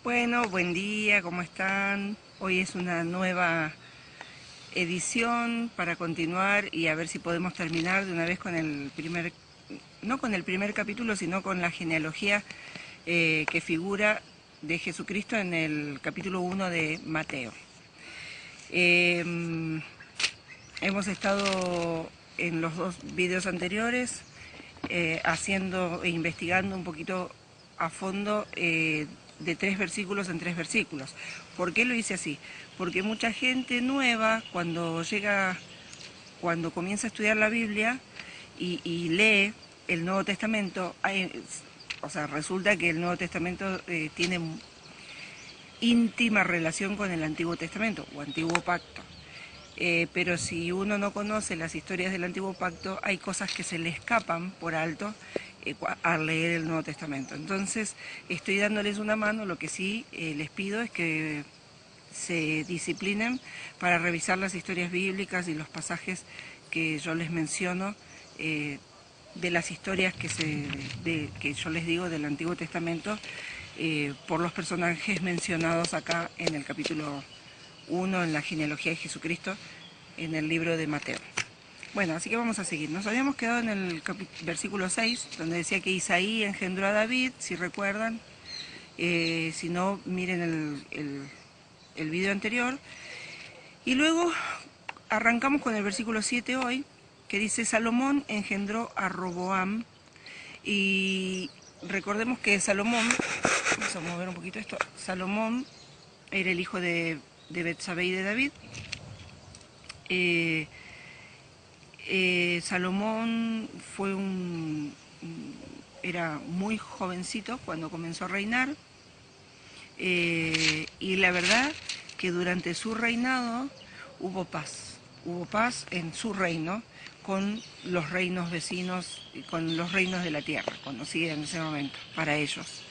Bueno, buen día, ¿cómo están? Hoy es una nueva edición para continuar y a ver si podemos terminar de una vez con el primer, no con el primer capítulo, sino con la genealogía que figura de Jesucristo en el capítulo 1 de Mateo. Hemos estado en los dos videos anteriores haciendo e investigando un poquito a fondo de 3 versículos en 3 versículos. ¿Por qué lo hice así? Porque mucha gente nueva cuando comienza a estudiar la Biblia y lee el Nuevo Testamento, resulta que el Nuevo Testamento tiene íntima relación con el Antiguo Testamento o Antiguo Pacto. Pero si uno no conoce las historias del Antiguo Pacto, hay cosas que se le escapan por alto al leer el Nuevo Testamento. Entonces, estoy dándoles una mano. Lo que sí les pido es que se disciplinen para revisar las historias bíblicas y los pasajes que yo les menciono de las historias que yo les digo del Antiguo Testamento por los personajes mencionados acá en el capítulo 1 en la genealogía de Jesucristo en el libro de Mateo. Bueno, así que vamos a seguir. Nos habíamos quedado en el versículo 6, donde decía que Isaí engendró a David, si recuerdan. Si no, miren el video anterior. Y luego arrancamos con el versículo 7 hoy, que dice: Salomón engendró a Roboam. Y recordemos que Salomón, vamos a mover un poquito esto, Salomón era el hijo de Betsabé y de David. Salomón era muy jovencito cuando comenzó a reinar, y la verdad que durante su reinado hubo paz en su reino con los reinos vecinos, con los reinos de la tierra, conocida en ese momento para ellos.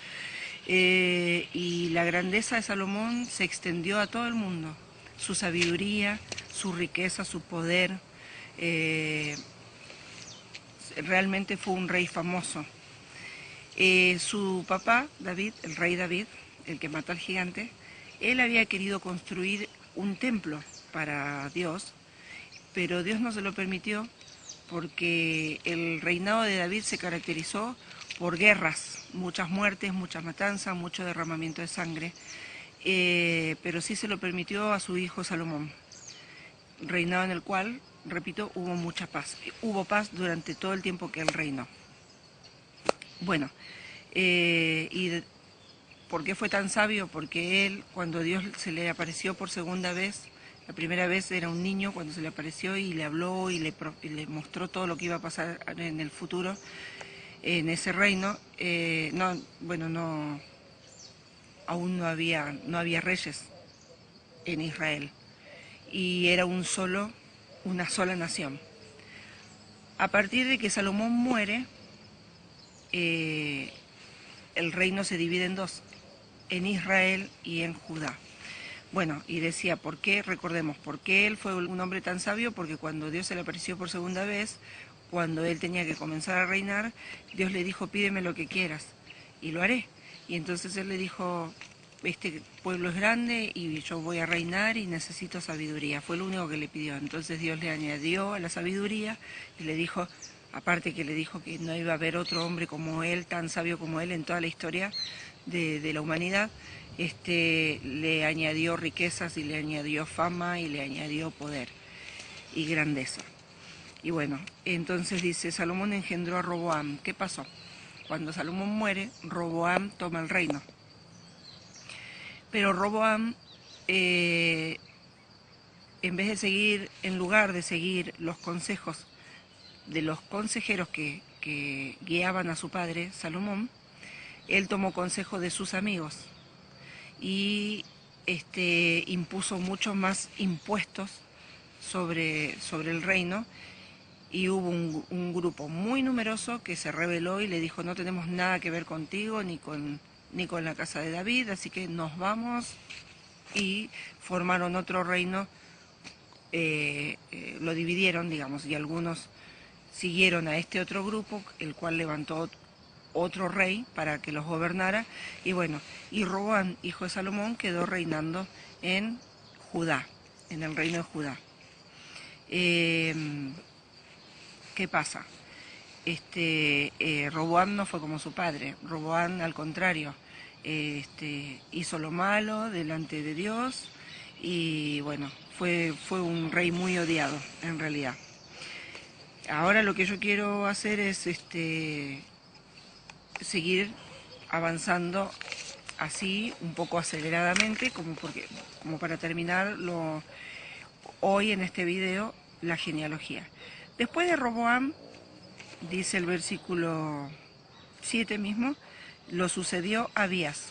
Y la grandeza de Salomón se extendió a todo el mundo, su sabiduría, su riqueza, su poder. Realmente fue un rey famoso. Su papá, David, el rey David, el que mató al gigante, él había querido construir un templo para Dios, pero Dios no se lo permitió porque el reinado de David se caracterizó por guerras, muchas muertes, muchas matanzas, mucho derramamiento de sangre, pero sí se lo permitió a su hijo Salomón, reinado en el cual, repito, hubo mucha paz. Hubo paz durante todo el tiempo que él reinó. Bueno, ¿y por qué fue tan sabio? Porque él, cuando Dios se le apareció por segunda vez, la primera vez era un niño cuando se le apareció y le habló y le mostró todo lo que iba a pasar en el futuro en ese reino. Aún no había reyes en Israel y era una sola nación. A partir de que Salomón muere, el reino se divide en dos, en Israel y en Judá. Bueno, y decía, ¿por qué? Recordemos, ¿por qué él fue un hombre tan sabio? Porque cuando Dios se le apareció por segunda vez, cuando él tenía que comenzar a reinar, Dios le dijo: pídeme lo que quieras y lo haré. Y entonces él le dijo: este pueblo es grande y yo voy a reinar y necesito sabiduría. Fue lo único que le pidió. Entonces Dios le añadió a la sabiduría y le dijo, aparte que le dijo que no iba a haber otro hombre como él, tan sabio como él en toda la historia de la humanidad, le añadió riquezas y le añadió fama y le añadió poder y grandeza. Y bueno, entonces dice, Salomón engendró a Roboam. ¿Qué pasó? Cuando Salomón muere, Roboam toma el reino. Pero Roboam, en lugar de seguir los consejos de los consejeros que guiaban a su padre, Salomón, él tomó consejo de sus amigos y impuso muchos más impuestos sobre el reino, y hubo un grupo muy numeroso que se rebeló y le dijo: no tenemos nada que ver contigo ni con la casa de David, así que nos vamos, y formaron otro reino, lo dividieron, digamos, y algunos siguieron a este otro grupo, el cual levantó otro rey para que los gobernara, y bueno, y Roboam, hijo de Salomón, quedó reinando en Judá, en el reino de Judá. ¿Qué pasa? Roboam no fue como su padre. Roboam, al contrario, hizo lo malo delante de Dios, y bueno, fue un rey muy odiado en realidad. Ahora lo que yo quiero hacer es seguir avanzando así, un poco aceleradamente, como para terminar hoy en este video la genealogía. Después de Roboam, dice el versículo 7 mismo, lo sucedió Abías.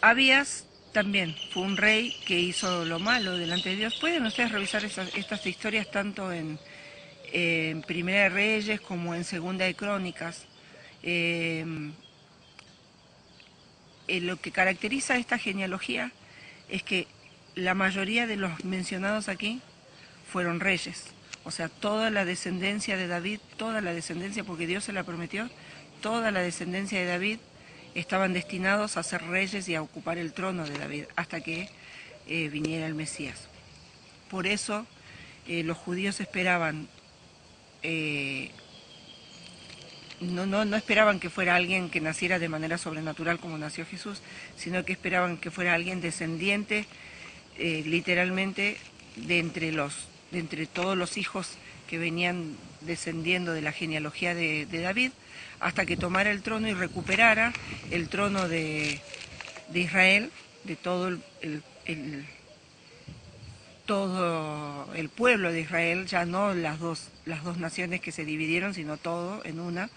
Abías también fue un rey que hizo lo malo delante de Dios. Pueden ustedes revisar estas historias tanto en Primera de Reyes como en Segunda de Crónicas. Lo que caracteriza esta genealogía es que la mayoría de los mencionados aquí fueron reyes. O sea, toda la descendencia de David, toda la descendencia, porque Dios se la prometió, toda la descendencia de David estaban destinados a ser reyes y a ocupar el trono de David hasta que viniera el Mesías. Por eso los judíos esperaban, no esperaban que fuera alguien que naciera de manera sobrenatural como nació Jesús, sino que esperaban que fuera alguien descendiente, literalmente, de entre todos los hijos que venían descendiendo de la genealogía de David, hasta que tomara el trono y recuperara el trono de Israel, de todo todo el pueblo de Israel, ya no las dos naciones que se dividieron, sino todo en una,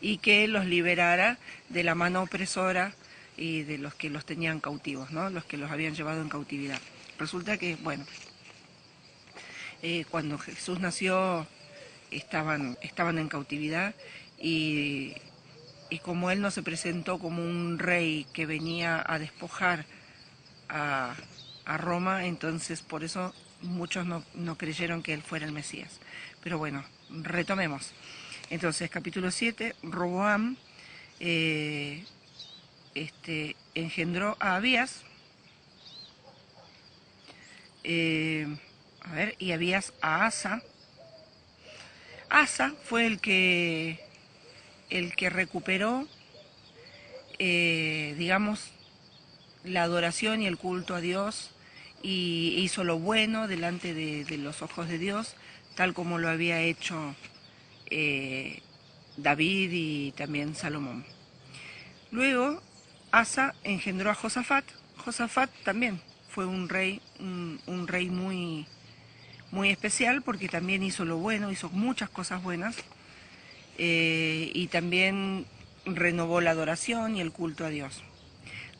y que los liberara de la mano opresora y de los que los tenían cautivos, ¿no? Los que los habían llevado en cautividad. Resulta que, bueno, cuando Jesús nació estaban en cautividad, y como él no se presentó como un rey que venía a despojar a Roma, entonces por eso muchos no creyeron que él fuera el Mesías. Pero bueno, retomemos. Entonces, capítulo 7, Roboam engendró a Abías, y Abías a Asa. Asa fue el que recuperó, digamos, la adoración y el culto a Dios, y hizo lo bueno delante de los ojos de Dios, tal como lo había hecho David y también Salomón. Luego, Asa engendró a Josafat. Josafat también fue un rey muy, muy especial, porque también hizo lo bueno, hizo muchas cosas buenas, y también renovó la adoración y el culto a Dios.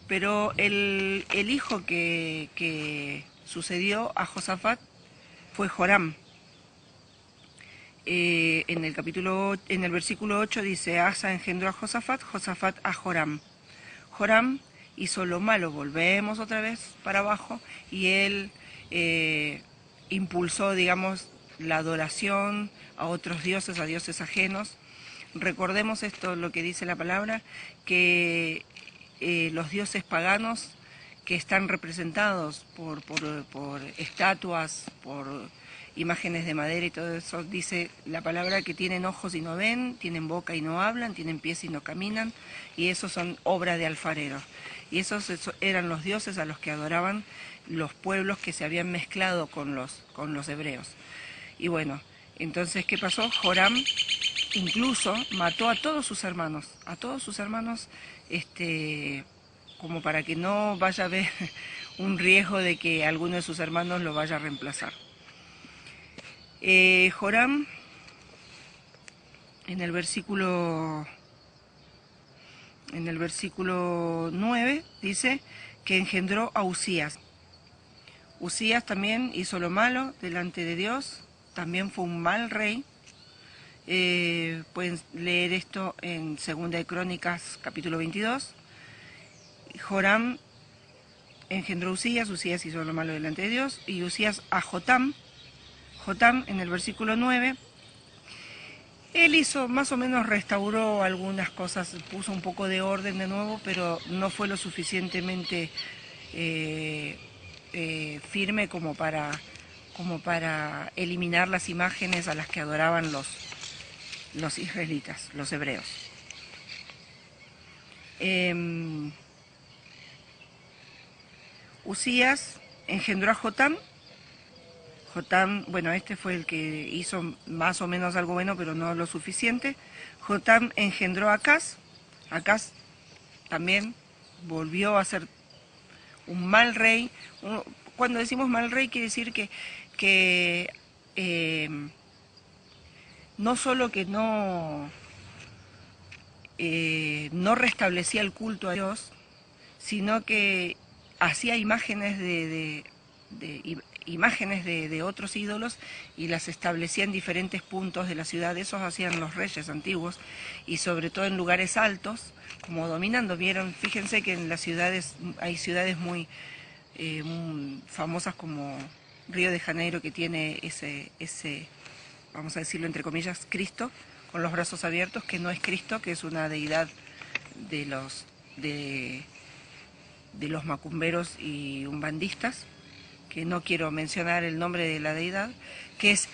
Pero el hijo que sucedió a Josafat fue Joram. En el versículo 8 dice: Asa engendró a Josafat, Josafat a Joram. Joram hizo lo malo, volvemos otra vez para abajo, y él impulsó, digamos, la adoración a otros dioses, a dioses ajenos. Recordemos esto, lo que dice la palabra, que los dioses paganos, que están representados por estatuas, por imágenes de madera y todo eso, dice la palabra que tienen ojos y no ven, tienen boca y no hablan, tienen pies y no caminan, y esos son obra de alfareros. Y esos eran los dioses a los que adoraban los pueblos que se habían mezclado con los hebreos. Y bueno, entonces, ¿qué pasó? Joram incluso mató a todos sus hermanos, como para que no vaya a haber un riesgo de que alguno de sus hermanos lo vaya a reemplazar. Joram, en el versículo 9, dice que engendró a Usías. Usías también hizo lo malo delante de Dios, también fue un mal rey. Pueden leer esto en Segunda de Crónicas, capítulo 22. Joram engendró a Usías, Usías hizo lo malo delante de Dios, y Usías a Jotam. Jotam, en el versículo 9, Él hizo, más o menos restauró algunas cosas, puso un poco de orden de nuevo, pero no fue lo suficientemente eh, firme como para eliminar las imágenes a las que adoraban los israelitas, los hebreos. Usías engendró a Jotam. Jotam, bueno, este fue el que hizo más o menos algo bueno, pero no lo suficiente. Jotam engendró a Acaz. Acaz también volvió a ser un mal rey. Cuando decimos mal rey quiere decir que no solo que no restablecía el culto a Dios, sino que hacía imágenes imágenes de otros ídolos y las establecía en diferentes puntos de la ciudad. Esos hacían los reyes antiguos, y sobre todo en lugares altos, como dominando. Vieron, fíjense que en las ciudades hay ciudades muy famosas como Río de Janeiro, que tiene ese, vamos a decirlo entre comillas, Cristo con los brazos abiertos, que no es Cristo, que es una deidad de los macumberos y umbandistas, que no quiero mencionar el nombre de la deidad, que es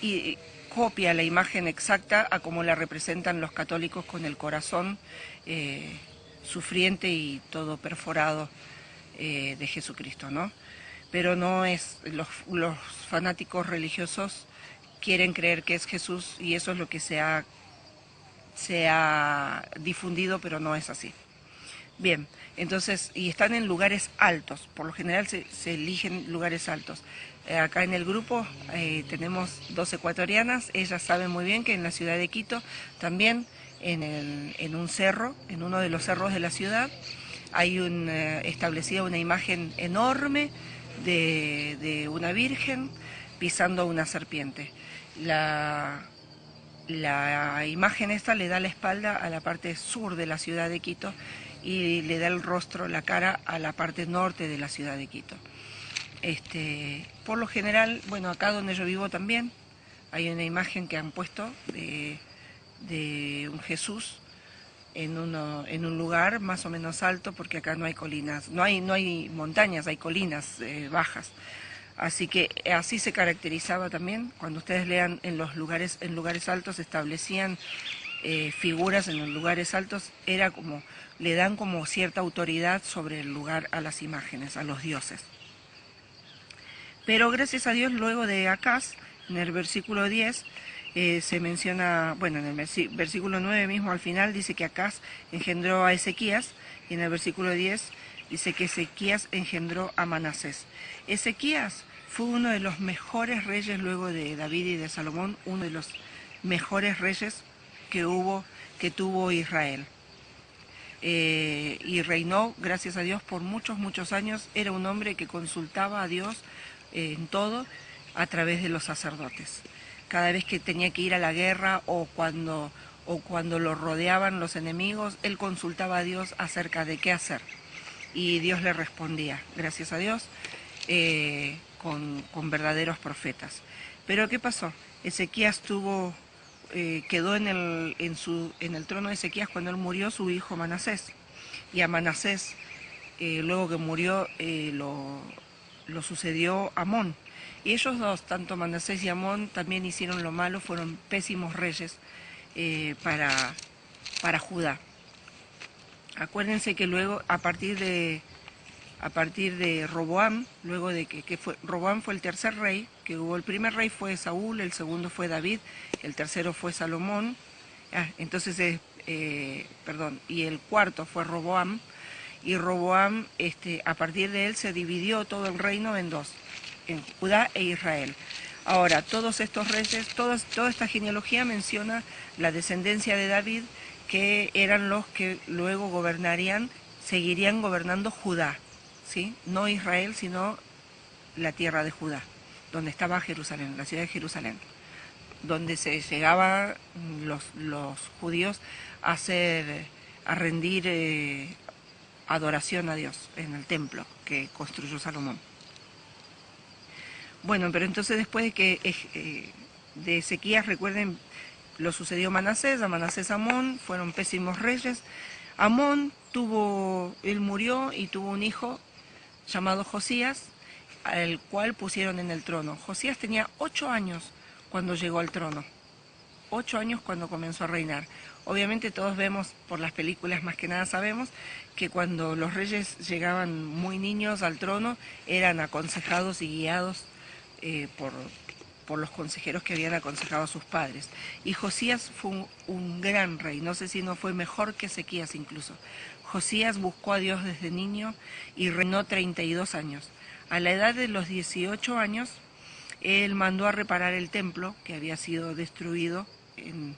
copia la imagen exacta a como la representan los católicos, con el corazón sufriente y todo perforado de Jesucristo, ¿no? Pero no es, los fanáticos religiosos quieren creer que es Jesús, y eso es lo que se ha difundido, pero no es así. Bien, entonces, y están en lugares altos, por lo general se eligen lugares altos. Acá en el grupo tenemos 2 ecuatorianas, ellas saben muy bien que en la ciudad de Quito, también en un cerro, en uno de los cerros de la ciudad, hay establecida una imagen enorme de una virgen pisando una serpiente. La imagen esta le da la espalda a la parte sur de la ciudad de Quito y le da el rostro, la cara, a la parte norte de la ciudad de Quito. Por lo general, bueno, acá donde yo vivo también hay una imagen que han puesto de un Jesús en un lugar más o menos alto, porque acá no hay colinas, no hay montañas, hay colinas bajas. Así que así se caracterizaba también. Cuando ustedes lean en lugares altos, establecían figuras en los lugares altos, era como, le dan como cierta autoridad sobre el lugar a las imágenes, a los dioses. Pero gracias a Dios, luego de Acaz, en el versículo 10, se menciona, bueno, en el versículo 9 mismo al final dice que Acaz engendró a Ezequías, y en el versículo 10 dice que Ezequías engendró a Manasés. Ezequías fue uno de los mejores reyes luego de David y de Salomón, uno de los mejores reyes que tuvo Israel. Y reinó, gracias a Dios, por muchos, muchos años. Era un hombre que consultaba a Dios en todo a través de los sacerdotes. Cada vez que tenía que ir a la guerra o cuando lo rodeaban los enemigos, él consultaba a Dios acerca de qué hacer. Y Dios le respondía, gracias a Dios, con verdaderos profetas. Pero ¿qué pasó? Ezequías quedó en el trono de Ezequías, cuando él murió, su hijo Manasés. Y a Manasés, luego que murió, lo sucedió Amón. Y ellos dos, tanto Manasés y Amón, también hicieron lo malo, fueron pésimos reyes para Judá. Acuérdense que luego, a partir de Roboam, luego de que Roboam fue el tercer rey que hubo. El primer rey fue Saúl, el segundo fue David, el tercero fue Salomón, y el cuarto fue Roboam. Y Roboam, a partir de él se dividió todo el reino en dos, en Judá e Israel. Ahora, todos estos reyes, toda esta genealogía menciona la descendencia de David, que eran los que luego seguirían gobernando Judá, ¿sí? No Israel, sino la tierra de Judá, donde estaba Jerusalén, la ciudad de Jerusalén, donde se llegaban los judíos a rendir adoración a Dios en el templo que construyó Salomón. Bueno, pero entonces después de Ezequías, recuerden, lo sucedió Manasés, a Manasés Amón, fueron pésimos reyes. Amón él murió y tuvo un hijo llamado Josías, al cual pusieron en el trono. Josías tenía 8 años cuando llegó al trono, 8 años cuando comenzó a reinar. Obviamente todos vemos, por las películas más que nada sabemos, que cuando los reyes llegaban muy niños al trono, eran aconsejados y guiados por los consejeros que habían aconsejado a sus padres. Y Josías fue un gran rey, no sé si no fue mejor que Ezequías incluso. Josías buscó a Dios desde niño y reinó 32 años. A la edad de los 18 años, él mandó a reparar el templo que había sido destruido en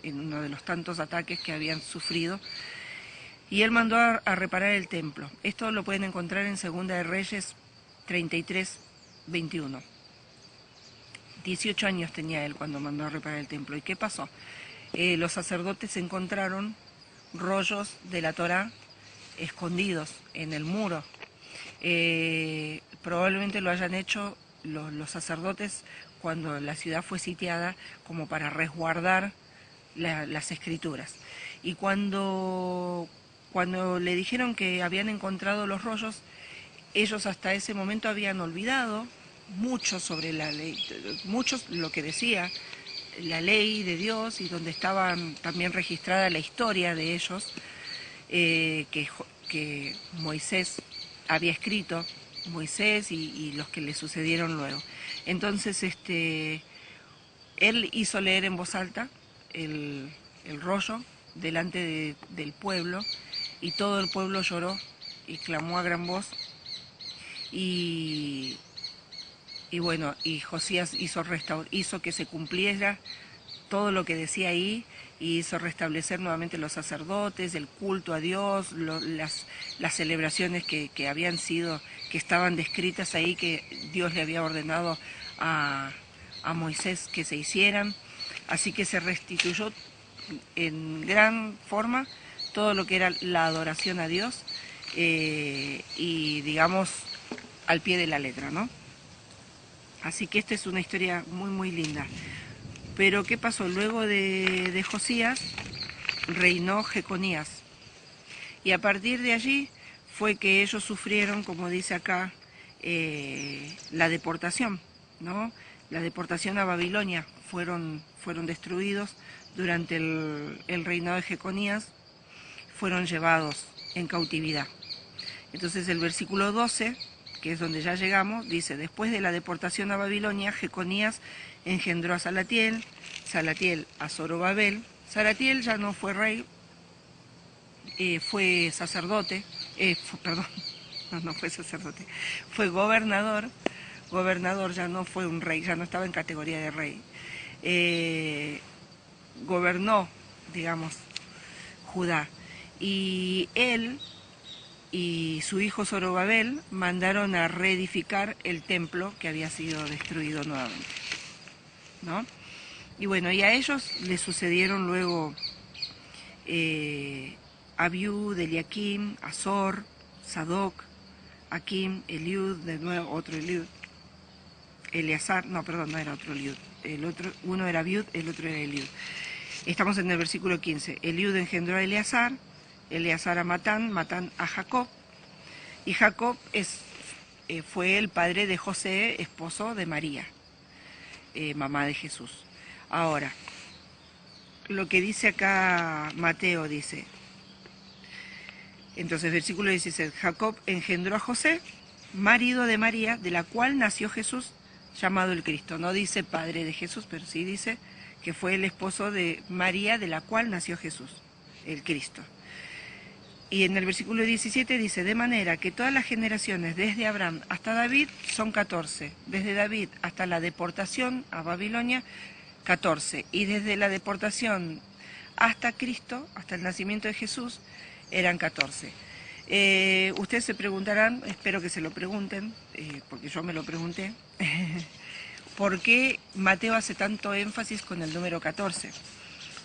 uno de los tantos ataques que habían sufrido, y él mandó a reparar el templo. Esto lo pueden encontrar en Segunda de Reyes 33, 21. 18 años tenía él cuando mandó a reparar el templo. ¿Y qué pasó? Los sacerdotes encontraron rollos de la Torá escondidos en el muro. Probablemente lo hayan hecho los sacerdotes cuando la ciudad fue sitiada, como para resguardar las escrituras. Y cuando le dijeron que habían encontrado los rollos, ellos hasta ese momento habían olvidado mucho sobre la ley, mucho lo que decía la ley de Dios, y donde estaba también registrada la historia de ellos, que Moisés había escrito, Moisés y los que le sucedieron luego. Entonces él hizo leer en voz alta el rollo delante del pueblo, y todo el pueblo lloró y clamó a gran voz, y bueno, y Josías hizo que se cumpliera todo lo que decía ahí, y hizo restablecer nuevamente los sacerdotes, el culto a Dios, las celebraciones que estaban descritas ahí, que Dios le había ordenado a Moisés que se hicieran. Así que se restituyó en gran forma todo lo que era la adoración a Dios, y digamos al pie de la letra, ¿no? Así que esta es una historia muy muy linda. Pero ¿qué pasó? Luego de Josías reinó Jeconías, y a partir de allí fue que ellos sufrieron, como dice acá, la deportación, ¿no? La deportación a Babilonia. Fueron destruidos durante el reinado de Jeconías, fueron llevados en cautividad. Entonces el versículo 12, que es donde ya llegamos, dice: después de la deportación a Babilonia, Jeconías engendró a Salatiel, Salatiel a Zorobabel. Salatiel ya no fue rey, fue sacerdote, no fue sacerdote, fue gobernador, ya no fue un rey, ya no estaba en categoría de rey. Gobernó, digamos, Judá, y él y su hijo Zorobabel mandaron a reedificar el templo que había sido destruido nuevamente, ¿no? Y bueno, y a ellos les sucedieron luego Abiud, Eliakim, Azor, Sadoc, Akim, Eliud, de nuevo otro Eliud, Eleazar, no, perdón, no era otro Eliud, uno era Abiud, el otro era Eliud. Estamos en el versículo 15. Eliud engendró a Eleazar, Eleazar a Matán, Matán a Jacob, y Jacob fue el padre de José, esposo de María, mamá de Jesús. Ahora, lo que dice acá Mateo dice, entonces versículo 16, Jacob engendró a José, marido de María, de la cual nació Jesús, llamado el Cristo. No dice padre de Jesús, pero sí dice que fue el esposo de María, de la cual nació Jesús, el Cristo. Y en el versículo 17 dice: de manera que todas las generaciones desde Abraham hasta David son 14, desde David hasta la deportación a Babilonia, 14, y desde la deportación hasta Cristo, hasta el nacimiento de Jesús, eran 14. Ustedes se preguntarán, espero que se lo pregunten, porque yo me lo pregunté, ¿por qué Mateo hace tanto énfasis con el número 14?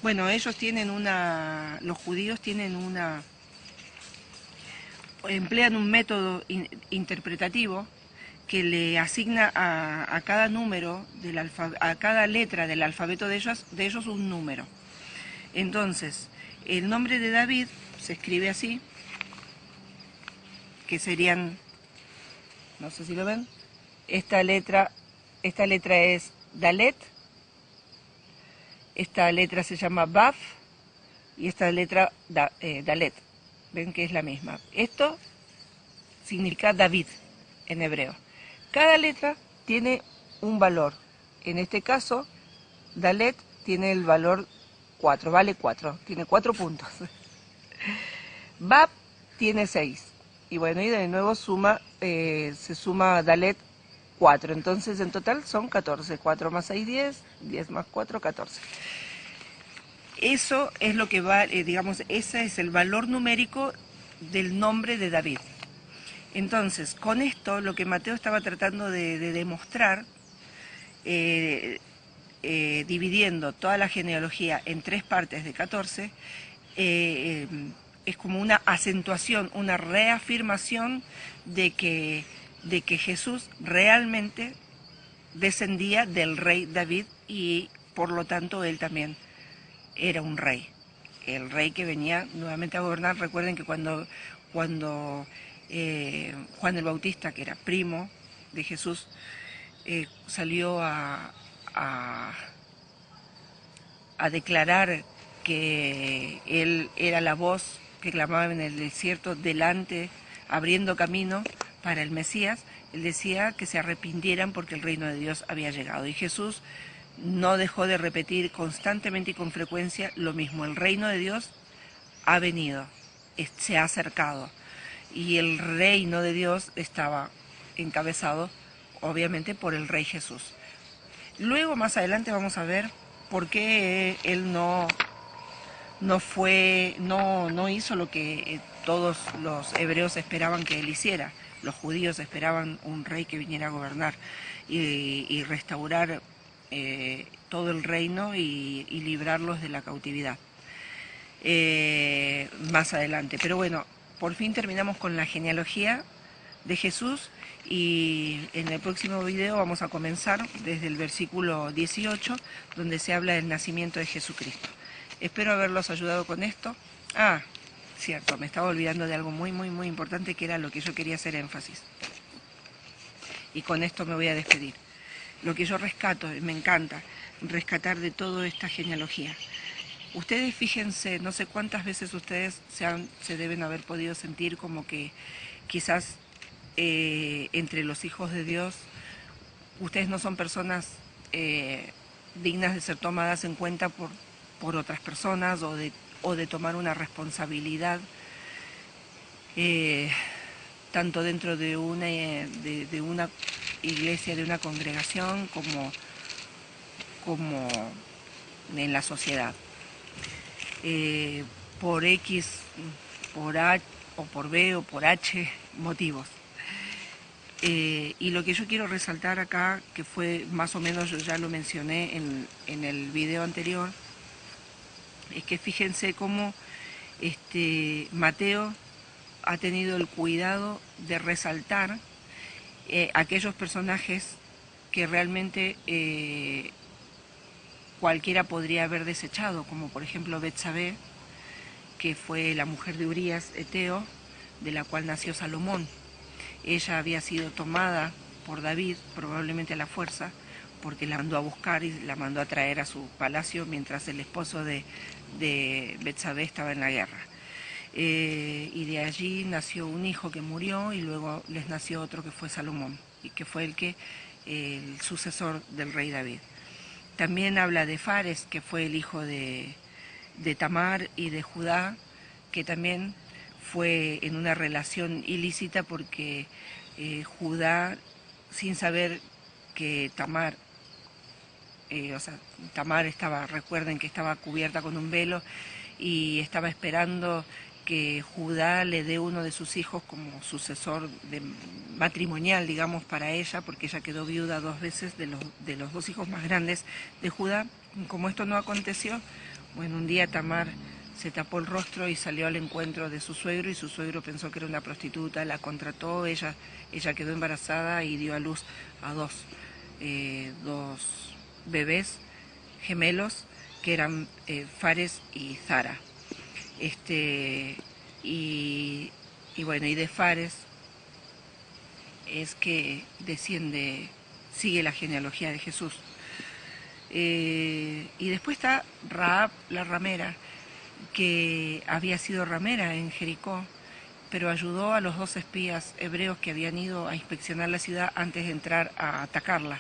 Bueno, ellos tienen los judíos emplean un método interpretativo que le asigna a cada número, a cada letra del alfabeto de ellos un número. Entonces, el nombre de David se escribe así, que serían, no sé si lo ven, esta letra es Dalet, esta letra se llama Baf y esta letra Dalet. Ven que es la misma. Esto significa David en hebreo. Cada letra tiene un valor. En este caso, Dalet tiene el valor 4, vale 4, tiene 4 puntos. Bab tiene 6. Y bueno, y de nuevo se suma Dalet 4. Entonces en total son 14. 4 más 6, 10. 10 más 4, 14. Eso es lo que va, digamos, ese es el valor numérico del nombre de David. Entonces, con esto lo que Mateo estaba tratando de demostrar, dividiendo toda la genealogía en 3 partes de 14, es como una acentuación, una reafirmación de que Jesús realmente descendía del rey David y por lo tanto él también era un rey. El rey que venía nuevamente a gobernar. Recuerden que cuando Juan el Bautista, que era primo de Jesús, salió a declarar que él era la voz que clamaba en el desierto delante, abriendo camino para el Mesías, él decía que se arrepintieran porque el reino de Dios había llegado. Y Jesús no dejó de repetir constantemente y con frecuencia lo mismo: el reino de Dios ha venido, se ha acercado. Y el reino de Dios estaba encabezado, obviamente, por el Rey Jesús. Luego, más adelante, vamos a ver por qué él no hizo lo que todos los hebreos esperaban que él hiciera. Los judíos esperaban un rey que viniera a gobernar y restaurar todo el reino y librarlos de la cautividad. Más adelante. Pero bueno, por fin terminamos con la genealogía de Jesús y en el próximo video vamos a comenzar desde el versículo 18, donde se habla del nacimiento de Jesucristo. Espero haberlos ayudado con esto. Ah, cierto, me estaba olvidando de algo muy importante, que era lo que yo quería hacer énfasis. Y con esto me voy a despedir. Lo que yo rescato, me encanta rescatar de toda esta genealogía. Ustedes fíjense, no sé cuántas veces ustedes se deben haber podido sentir como que quizás entre los hijos de Dios, ustedes no son personas dignas de ser tomadas en cuenta por otras personas o de tomar una responsabilidad, tanto dentro de una iglesia, de una congregación, como en la sociedad. Por X, por A o por B o por H motivos. Y lo que yo quiero resaltar acá, que fue más o menos, yo ya lo mencioné en el video anterior, es que fíjense cómo Mateo ha tenido el cuidado de resaltar aquellos personajes que realmente cualquiera podría haber desechado, como por ejemplo Betsabé, que fue la mujer de Urías Eteo, de la cual nació Salomón. Ella había sido tomada por David, probablemente a la fuerza, porque la mandó a buscar y la mandó a traer a su palacio mientras el esposo de Betsabé estaba en la guerra. Y de allí nació un hijo que murió y luego les nació otro que fue Salomón, y que fue el sucesor del rey David. También habla de Fares, que fue el hijo de Tamar y de Judá, que también fue en una relación ilícita porque Judá, sin saber que Tamar estaba, recuerden que estaba cubierta con un velo y estaba esperando que Judá le dé uno de sus hijos como sucesor matrimonial, digamos, para ella, porque ella quedó viuda 2 veces de los 2 hijos más grandes de Judá. Como esto no aconteció, bueno, un día Tamar se tapó el rostro y salió al encuentro de su suegro, y su suegro pensó que era una prostituta, la contrató, ella quedó embarazada y dio a luz a dos bebés gemelos que eran Fares y Zara. Y bueno, y de Fares es que sigue la genealogía de Jesús. Y después está Rahab la ramera, que había sido ramera en Jericó, pero ayudó a los 2 espías hebreos que habían ido a inspeccionar la ciudad antes de entrar a atacarla.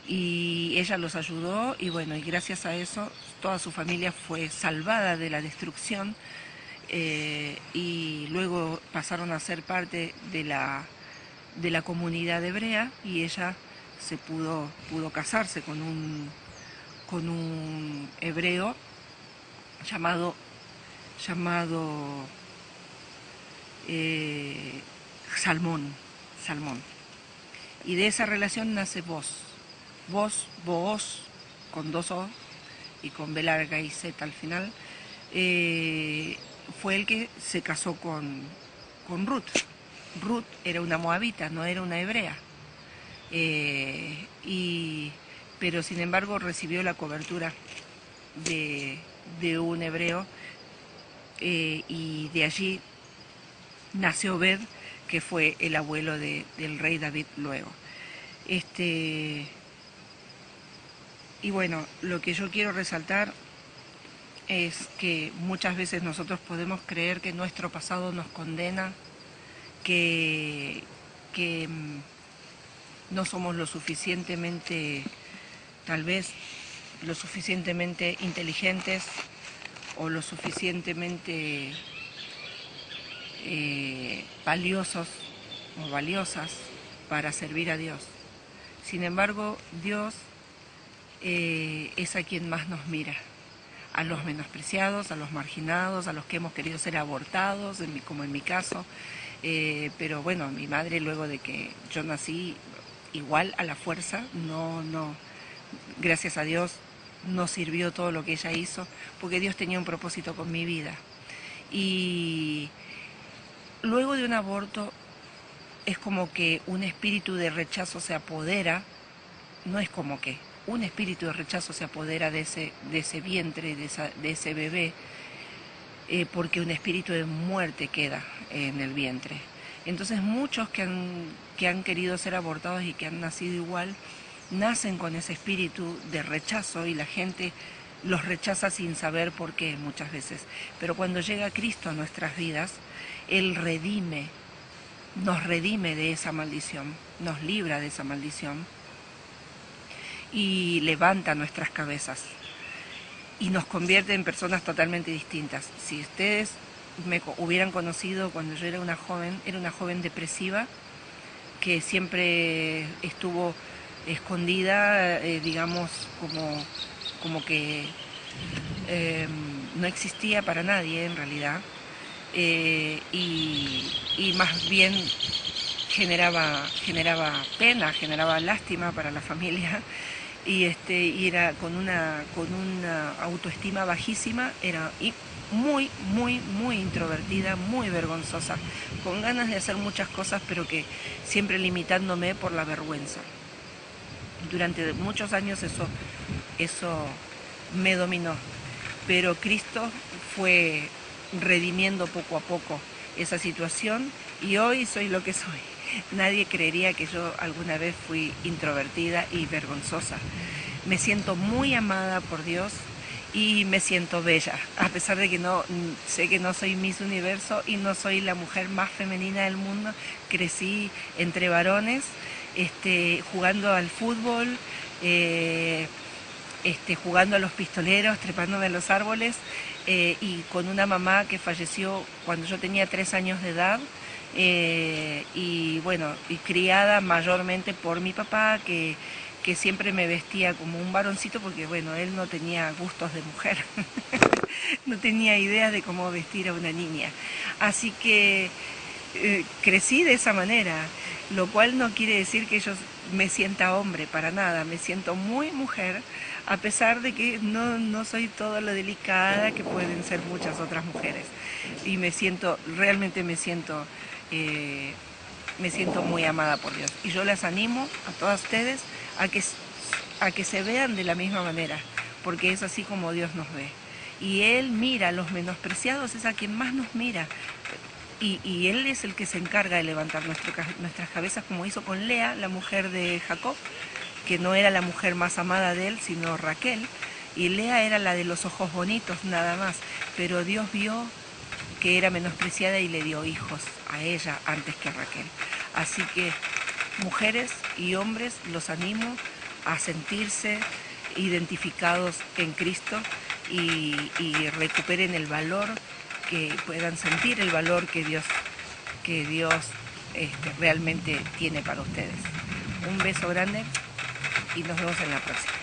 Y ella los ayudó, y bueno, y gracias a eso toda su familia fue salvada de la destrucción, y luego pasaron a ser parte de la comunidad hebrea, y ella se pudo casarse con un hebreo llamado Salmón. Y de esa relación nace Booz, con 2 O y con B larga y Z al final. Fue el que se casó con Ruth. Ruth era una moabita, no era una hebrea. Pero sin embargo recibió la cobertura de un hebreo, y de allí nació Obed, que fue el abuelo del rey David luego. Y bueno, lo que yo quiero resaltar es que muchas veces nosotros podemos creer que nuestro pasado nos condena, que no somos lo suficientemente, tal vez, lo suficientemente inteligentes o lo suficientemente valiosos o valiosas para servir a Dios. Sin embargo, Dios es a quien más nos mira, a los menospreciados, a los marginados, a los que hemos querido ser abortados, como en mi caso. Pero bueno, mi madre, luego de que yo nací, igual a la fuerza, no, gracias a Dios, no sirvió todo lo que ella hizo, porque Dios tenía un propósito con mi vida. Y luego de un aborto es como que un espíritu de rechazo se apodera, no es como que, un espíritu de rechazo se apodera de ese vientre, de ese bebé, porque un espíritu de muerte queda en el vientre. Entonces muchos que han querido ser abortados y que han nacido igual, nacen con ese espíritu de rechazo, y la gente los rechaza sin saber por qué muchas veces. Pero cuando llega Cristo a nuestras vidas, Él nos redime de esa maldición, nos libra de esa maldición y levanta nuestras cabezas y nos convierte en personas totalmente distintas. Si ustedes me hubieran conocido cuando yo era una joven depresiva, que siempre estuvo escondida, digamos, como que no existía para nadie en realidad, y más bien generaba pena, generaba lástima para la familia, y era con una autoestima bajísima, era muy introvertida, muy vergonzosa, con ganas de hacer muchas cosas, pero que siempre limitándome por la vergüenza. Durante muchos años eso me dominó, pero Cristo fue redimiendo poco a poco esa situación, y hoy soy lo que soy. Nadie creería que yo alguna vez fui introvertida y vergonzosa. Me siento muy amada por Dios y me siento bella, a pesar de que sé que no soy Miss Universo y no soy la mujer más femenina del mundo. Crecí entre varones, jugando al fútbol, jugando a los pistoleros, trepándome a los árboles, y con una mamá que falleció cuando yo tenía 3 años de edad, y bueno, y criada mayormente por mi papá, que siempre me vestía como un varoncito, porque bueno, él no tenía gustos de mujer, no tenía idea de cómo vestir a una niña. Así que crecí de esa manera. lo cual no quiere decir que yo me sienta hombre, para nada, me siento muy mujer, a pesar de que no soy todo lo delicada que pueden ser muchas otras mujeres. Y realmente me siento muy amada por Dios. Y yo las animo a todas ustedes a que se vean de la misma manera, porque es así como Dios nos ve. Y Él mira a los menospreciados, es a quien más nos mira. Y Él es el que se encarga de levantar nuestras cabezas, como hizo con Lea, la mujer de Jacob, que no era la mujer más amada de él, sino Raquel. Y Lea era la de los ojos bonitos nada más, pero Dios vio que era menospreciada y le dio hijos a ella antes que a Raquel. Así que mujeres y hombres, los animo a sentirse identificados en Cristo y recuperen el valor, que puedan sentir el valor que Dios realmente tiene para ustedes. Un beso grande y nos vemos en la próxima.